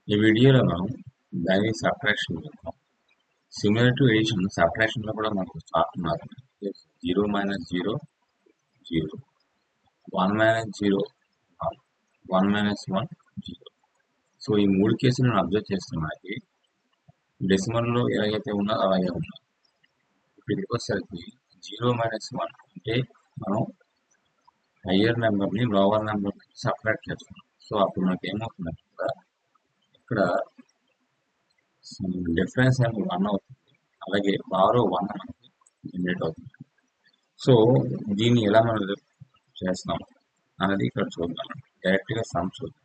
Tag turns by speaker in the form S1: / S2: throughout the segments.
S1: ఈ వీడియోలో మనం బైనరీ సబ్ట్రాక్షన్ చూద్దాం. సిమిలర్ టు ఎడిషన్, సబ్ట్రాక్షన్లో కూడా మనకు చార్ట్ ఉన్నారు. 0 - 0 0, 1 - 0 1, 1 - 1 0. సో ఈ మూడు కేసులను అబ్జర్వ్ చేస్తే మనకి డెసిమల్లో ఎలాగైతే ఉన్నదో అలాగే ఉన్నాయి. ఇప్పుడు ఇక్కడికి వచ్చేసరికి 0 - 1 అంటే మనం హయ్యర్ నెంబర్ని లోవర్ నెంబర్ నుంచి సబ్ట్రాక్ట్ చేస్తున్నాం. సో అప్పుడు మనకి ఏమవుతుందంటే ఇక్కడ డిఫరెన్స్ అనేది 1 అవుతుంది, అలాగే బారో 1 మనకి జనరేట్ అవుతుంది. సో దీన్ని ఎలా మనం చేస్తాం అనేది ఇక్కడ చూద్దాం. డైరెక్ట్గా సమ్ చూద్దాం.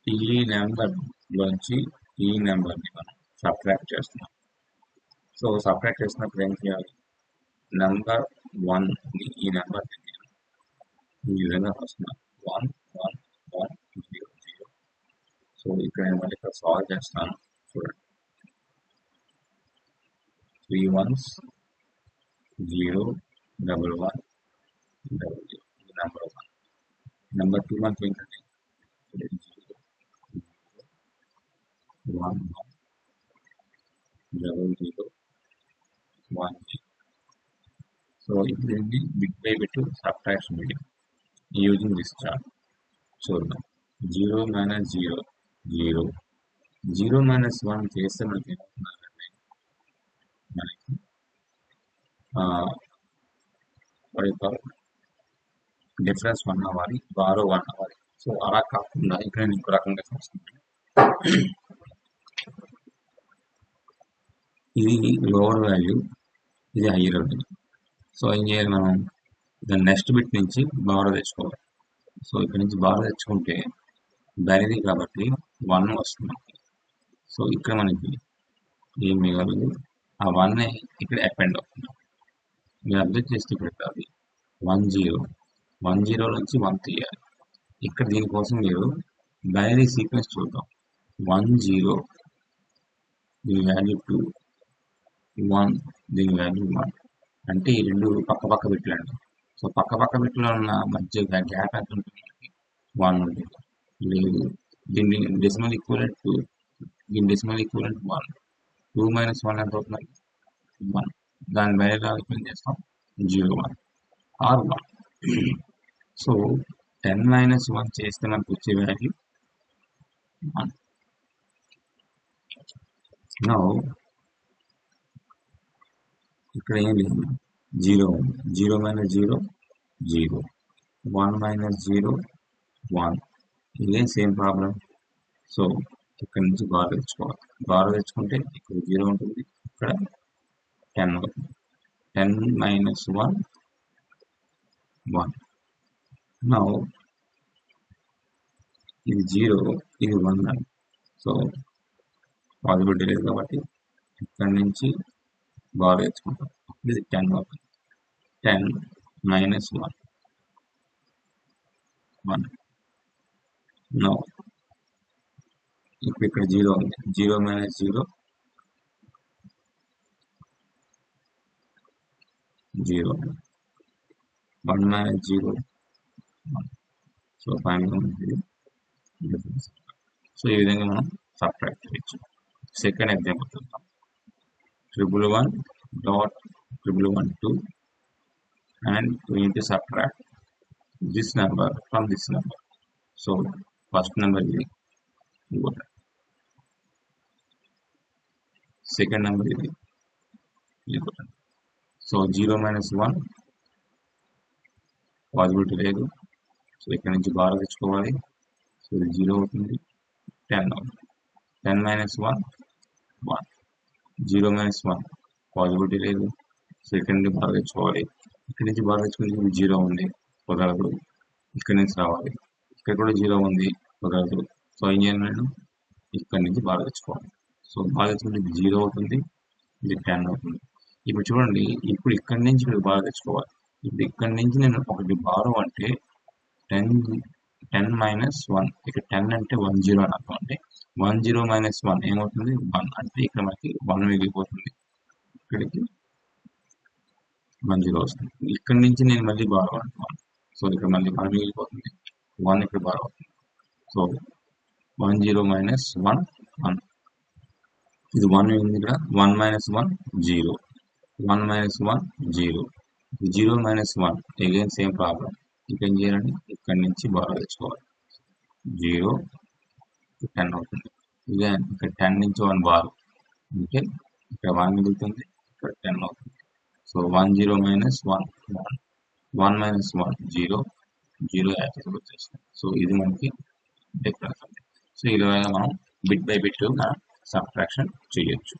S1: ఈ నెంబర్లోంచి ఈ నెంబర్ని మనం సబ్ట్రాక్ట్ చేస్తున్నాం. సో సబ్ట్రాక్ట్ చేసినప్పుడు ఏం చేయాలి? నెంబర్ 1ని ఈ నెంబర్ ఈ విధంగా వస్తున్నాం. 1 1 1 0 0. సో ఇక్కడ నేను మళ్ళీ ఇక్కడ సాల్వ్ చేస్తాను. చూడండి, 3 1s 0 1 1 0 ఇది నెంబర్ 1. నెంబర్ 2 మనకి ఏంటంటే 0 1 1 0 1. సో ఇప్పుడు దీన్ని bit by bit subtraction video using this chart చూద్దాం. 0 - 0 0, 0 - 1 చేస్తే మనకి ఏమవుతుందంటే మనకి డిఫరెన్స్ 1 అవ్వాలి, బారో 1 అవ్వాలి. సో అలా కాకుండా ఇక్కడ నేను ఇంకో రకంగా చేస్తున్నాను. ఇది లోవర్ వాల్యూ, ఇది హయ్యర్ వాల్యూ. సో ఏం చేయాలి? మనం దాని నెక్స్ట్ బిట్ నుంచి బారో తెచ్చుకోవాలి. సో ఇక్కడ నుంచి బారో తెచ్చుకుంటే బైనరీ కాబట్టి 1 వస్తుంది. సో ఇక్కడ మనకి ఏం మిగలదు, ఆ 1 ఇక్కడ అపెండ్ అవుతుంది. మీరు అబ్జర్వ్ చేస్తే పెట్టాలి 1 0 1 0 నుంచి 1 తీయాలి. ఇక్కడ దీనికోసం మీరు బైనరీ సీక్వెన్స్ చూద్దాం. 1 0 దీని వాల్యూ 2, 1 దీని వాల్యూ 1. అంటే ఈ రెండు పక్క పక్క పెట్టండి. సో పక్క పక్క పెట్టలో ఉన్న మధ్య గ్యాప్ ఎంత ఉంటుంది? 1 ఉంటుంది. లేదు, దీన్ని డెసిమల్ ఈక్వలెంట్ 2, దీని డెసిమల్ ఈక్వలెంట్ 1. 2 - 1 ఎంత అవుతుంది? 1. దాని బయట ఈక్వల్ చేస్తాం 0 1 ఆర్ 1. సో 10 - 1 చేస్తే మనకు వచ్చే వాల్యూ 1. నౌ ఇక్కడ ఏం లేదు, 0 ఉంది. 0 - 0 0, 1 - 0 1. ఇదేం సేమ్ ప్రాబ్లం. సో ఇక్కడ నుంచి బార్ తెచ్చుకోవాలి. బార్ తెచ్చుకుంటే ఇక్కడ 0 ఉంటుంది, ఇక్కడ 10 అవుతుంది. 10 - 1 1. నౌ ఇది 0, ఇది 1 అని. సో పాసిబిలిటీ లేదు కాబట్టి ఇక్కడ నుంచి బార్ తెచ్చుకుంటాం. ఇది 10 అవుతుంది. 10 - 1 1. నౌ ఇప్పుడు ఇక్కడ 0 ఉంది. 0 - 0 0, 1 - 0 1. సో ఫైనల్గా ఉంటుంది డిఫరెన్స్. సో ఈ విధంగా మనం సబ్ట్రాక్ట్ చేయొచ్చు. సెకండ్ ఎగ్జాంపుల్ చూద్దాం. 111.112 and we need to subtract this number from this number. So first number is important, second number is important. So 0 - 1 possibility లేదు. సో ఇక్కడ నుంచి బాగా తెచ్చుకోవాలి. సో ఇది 0 అవుతుంది, 10 అవుతుంది. 10 - 1 1, 0 - 1 పాసిబిలిటీ లేదు. సో ఇక్కడ నుంచి బాగా తెచ్చుకోవాలి. ఇక్కడ నుంచి బాగా తెచ్చుకుంటే 0 ఉంది, కుదరదు. ఇక్కడ నుంచి రావాలి, ఇక్కడ కూడా 0 ఉంది, కుదరదు. సో ఏం చేయాలి? నేను ఇక్కడ నుంచి బాగా తెచ్చుకోవాలి. సో బాగా తెచ్చుకుంటే ఇది 0 అవుతుంది, ఇది 10 అవుతుంది. ఇప్పుడు చూడండి, ఇప్పుడు ఇక్కడ నుంచి ఇక్కడ బాగా తెచ్చుకోవాలి. ఇప్పుడు ఇక్కడ నుంచి నేను ఒకటి బారో అంటే 10 - 1, ఇక్కడ 10 అంటే 10 అని అర్థం. అంటే 10 - 1 ఏమవుతుంది? 1. అంటే ఇక్కడ మనకి 1 మిగిలిపోతుంది, ఇక్కడికి 10 వస్తుంది. ఇక్కడ నుంచి నేను మళ్ళీ బారో అంటున్నాను. సో ఇక్కడ మళ్ళీ 1 మిగిలిపోతుంది, 1 ఇక్కడ బారో అవుతుంది. So 10 minus 1 1. ఇది 1 ఉంది ఇక్కడ. 1 minus 1 0. 1 minus 1 0. 0 minus 1 again same problem. ఇక్కడ ఏం చేయాలండి, ఇక్కడి నుంచి బాగా తెచ్చుకోవాలి. 0 10 అవుతుంది. అగైన్ ఇక్కడ 10 నుంచి 1 బార్ అంటే ఇక్కడ 1 మిగులుతుంది, ఇక్కడ 10 అవుతుంది. So 10 minus 1 1. 1 మైనస్ 1 0. 0 యాక్చువల్గా వచ్చేస్తుంది. సో ఇది మనకి డిఫరెన్స్ ఉంది. సో ఈ విధంగా మనం బిట్ బై బిట్ మనం సబ్ట్రాక్షన్ చేయొచ్చు.